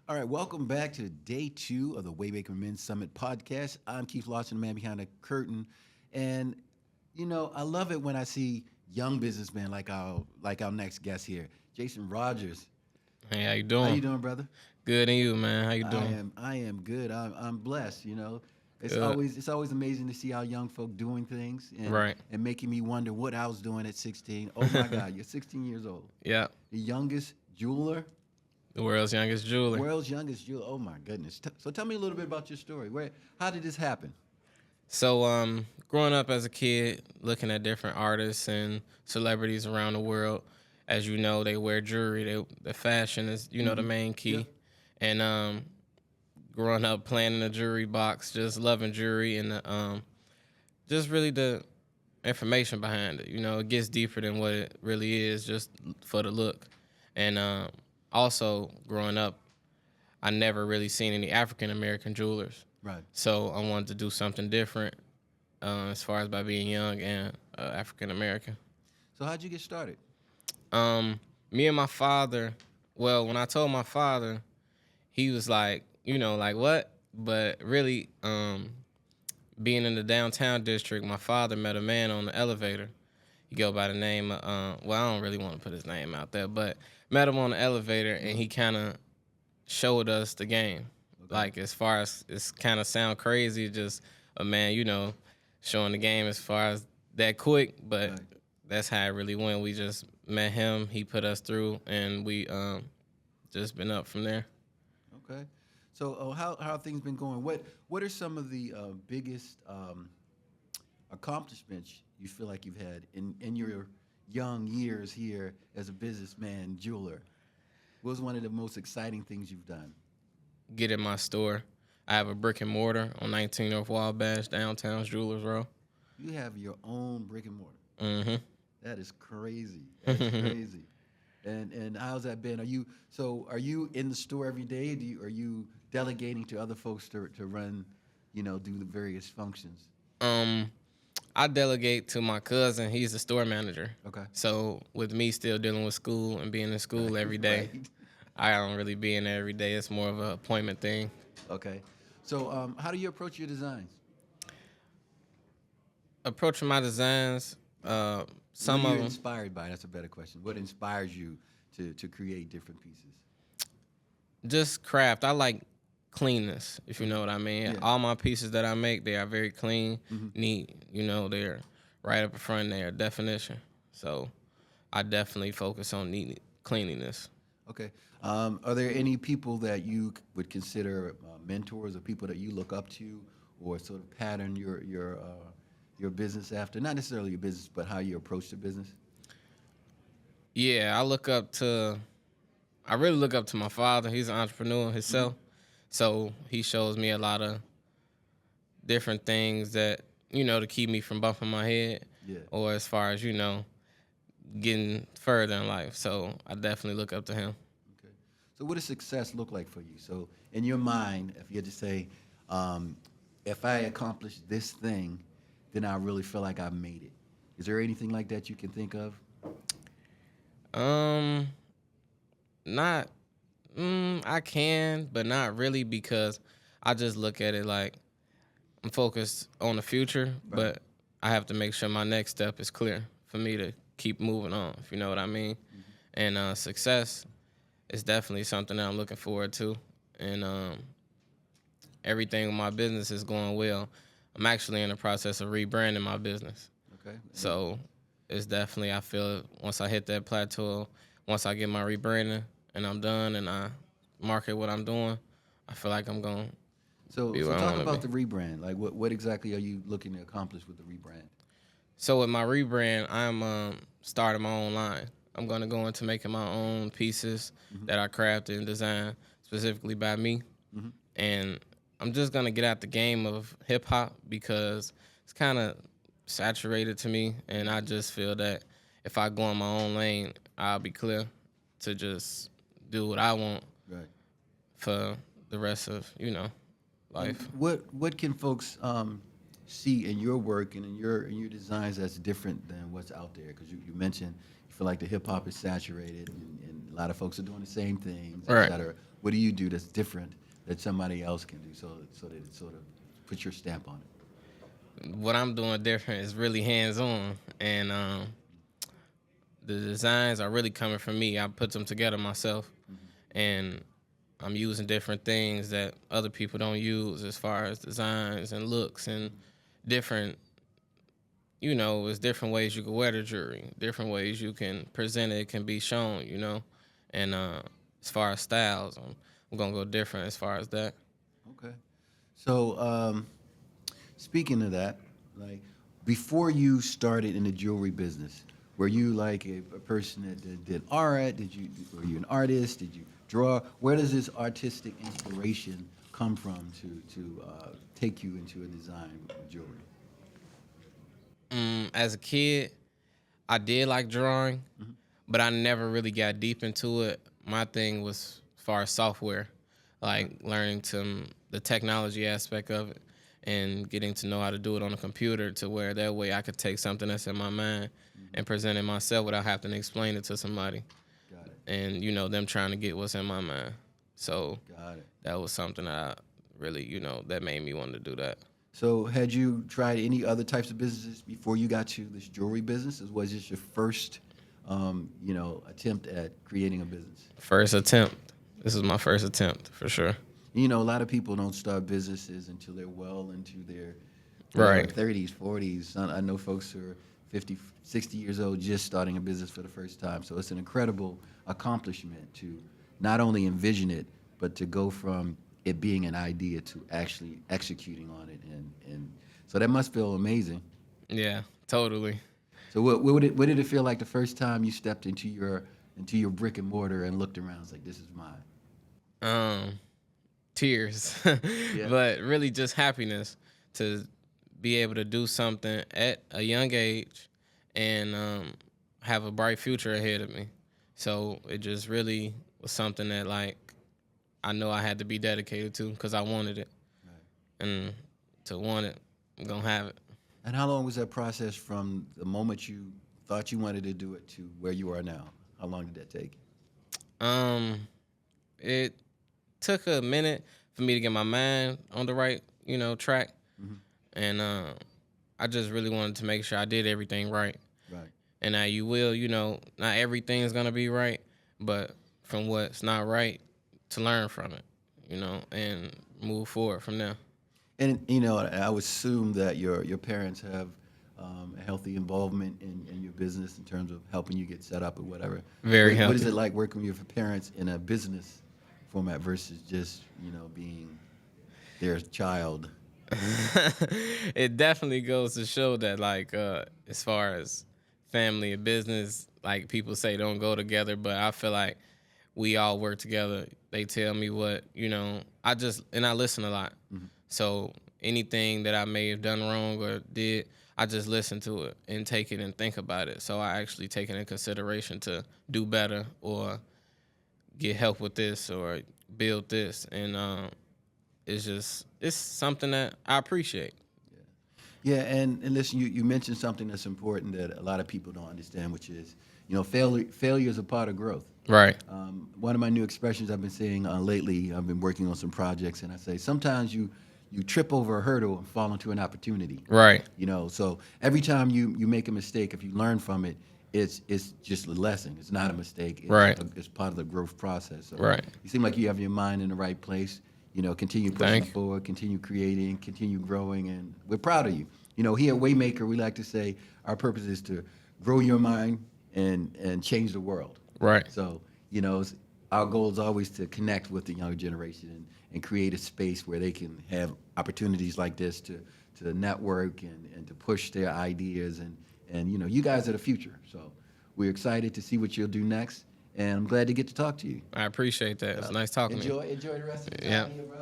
All right, welcome back to day 2 of the Waymaker Men's Summit podcast. I'm Keith Lawson, the man behind the curtain, and I love it when I see young businessmen like our next guest here, Jason Rogers. Hey, how you How you doing? doing, brother? Good, and you, man? How you I doing? am I am good. I'm blessed. It's Good. always amazing to see how young folk doing things and Right. and making me wonder what I was doing at 16. Oh my God, you're 16 years old, Yeah. the youngest jeweler. The world's youngest jeweler. World's youngest jeweler. Oh my goodness. So tell me a little bit about your story. How did this happen? Growing up as a kid, looking at different artists and celebrities around the world, as you know, they wear jewelry. The fashion is, the main Yep. key. And growing up playing in a jewelry box, just loving jewelry and just really the information behind it. It gets deeper than what it really is, just for the look. And also growing up, I never really seen any African American jewelers. Right. So I wanted to do something different as far as by being young and African American. So how'd you get started? Me and my father, well, when I told my father, he was like, like what? But really, being in the downtown district, my father met a man on the elevator. He go by the name of, I don't really want to put his name out there, but met him on the elevator and he kind of showed us the game. Okay. Like as far as it's kind of sound crazy, just a man, showing the game as far as that quick, but Right. that's how it really went. We just met him, he put us through, and we just been up from there. Okay. So how have things been going? What are some of the biggest accomplishments you feel like you've had in your young years here as a businessman jeweler? What was one of the most exciting things you've done? Get in my store. I have a Brick-and-Mortar on 19 North Wabash, downtown Jewelers Row. You have your own brick and mortar. Mm-hmm. That is crazy. That is crazy. And how's that been? Are you in the store every day? Are you delegating to other folks to run, do the various functions? um, I delegate to my cousin. He's the store manager. Okay. So with me still dealing with school and being in school every day, Right. I don't really be in there every day. It's more of an appointment thing. Okay. So how do you approach your designs? Approaching my designs, What some are of you them inspired by? That's a better question. What inspires you to create different pieces? just craft. I like cleanness, if you know what I mean. Yeah. All my pieces that I make, they are very clean, Mhm. neat. They're right up in front. They're definition. So I definitely focus on neat cleanliness. Okay. Are there any people that you would consider mentors or people that you look up to, or sort of pattern your business after? Not necessarily your business, but how you approach the business. Yeah, I really look up to my father. He's an entrepreneur himself. So he shows me a lot of different things that, to keep me from bumping my head Yeah. or as far as, getting further in life. So I definitely look up to him. Okay. So what does success look like for you? So in your mind, if you had to say, if I accomplish this thing, then I really feel like I've made it. Is there anything like that you can think of? Um, not, I can, but not really because I just look at it like I'm focused on the future, Right. but I have to make sure my next step is clear for me to keep moving on, if you know what I mean. And success is definitely something that I'm looking forward to. And everything with my business is going well. I'm actually in the process of rebranding my business. Okay. So it's definitely, I feel once I hit that plateau, once I get my rebranding and I'm done and I market what I'm doing, I feel like I'm going to So, be so where I talk want to about be. the rebrand. Like, what exactly are you looking to accomplish with the rebrand? So with my rebrand, I'm starting my own line. I'm going to go into making my own pieces that I crafted and designed specifically by me. Mhm. And I'm just going to get out the game of hip hop because it's kind of saturated to me. And I just feel that if I go in my own lane, I'll be clear to just do what I want Right. for the rest of, And life. what can folks see in your work and in your designs that's different than what's out there? Because you mentioned you feel like the hip hop is saturated and a lot of folks are doing the same things, et Right. cetera. What do you do that's different that somebody else can do, so that it sort of puts your stamp on it? What I'm doing different is really hands on, and the designs are really coming from me. I put them together myself, and I'm using different things that other people don't use as far as designs and looks and different. There's different ways you can wear the jewelry, different ways you can present it, can be shown. And as far as styles, I'm gonna go different as far as that. Okay. So, speaking of that, like before you started in the jewelry business, were you like a person that did art? Were you an artist? Did you draw? Where does this artistic inspiration come from to take you into a design of jewelry? As a kid, I did like drawing, but I never really got deep into it. My thing was as far as software, like learning the technology aspect of it and getting to know how to do it on a computer to where that way I could take something that's in my mind and present it myself without having to explain it to somebody. Got it. And, them trying to get what's in my mind. So Got it. that was something that I really, that made me want to do that. So, had you tried any other types of businesses before you got to this jewelry business? Or was this your first, attempt at creating a business? First attempt. This is my first attempt for sure. A lot of people don't start businesses until they're well into their Right. 30s, 40s. I know folks who are 50, 60 years old just starting a business for the first time. So it's an incredible accomplishment to not only envision it, but to go from it being an idea to actually executing on it. And so that must feel amazing. Yeah, totally. So what did it feel like the first time you stepped into your brick and mortar and looked around? It's like, this is mine. Tears, Yeah. but really just happiness to be able to do something at a young age and have a bright future ahead of me. So it just really was something that like I know I had to be dedicated to because I wanted it, and to want it, I'm gonna have it. And how long was that process from the moment you thought you wanted to do it to where you are now? How long did that take? It took a minute for me to get my mind on the right, track, and I just really wanted to make sure I did everything right. Right. And now you will, not everything's gonna be right, but from what's not right, to learn from it, and move forward from there. And I would assume that your parents have a healthy involvement in your business in terms of helping you get set up or whatever. Very What is healthy. it like working with your parents in a business format versus just being their child? It definitely goes to show that, like, as far as family and business, like people say don't go together, but I feel like we all work together. They tell me what, I listen a lot. So anything that I may have done wrong or did, I just listen to it and take it and think about it. So I actually take it in consideration to do better or get help with this or build this. And it's something that I appreciate. Yeah, and listen, you mentioned something that's important that a lot of people don't understand, which is, failure is a part of growth. Right. One of my new expressions I've been saying lately, I've been working on some projects, and I say sometimes you trip over a hurdle and fall into an opportunity. Right. So every time you make a mistake, if you learn from it, it's just a lesson. It's not a mistake. It's Right. It's part of the growth process. So Right. You seem like you have your mind in the right place. Continue pushing Thank you. forward, continue creating, continue growing, and we're proud of you. Here at Waymaker, we like to say our purpose is to grow your mind and change the world. Right. So, our goal is always to connect with the younger generation and create a space where they can have opportunities like this to network and to push their ideas. And you guys are the future. So we're excited to see what you'll do next. And I'm glad to get to talk to you. I appreciate that. It's nice talking to you. Enjoy the rest of the time Yeah. here, brother.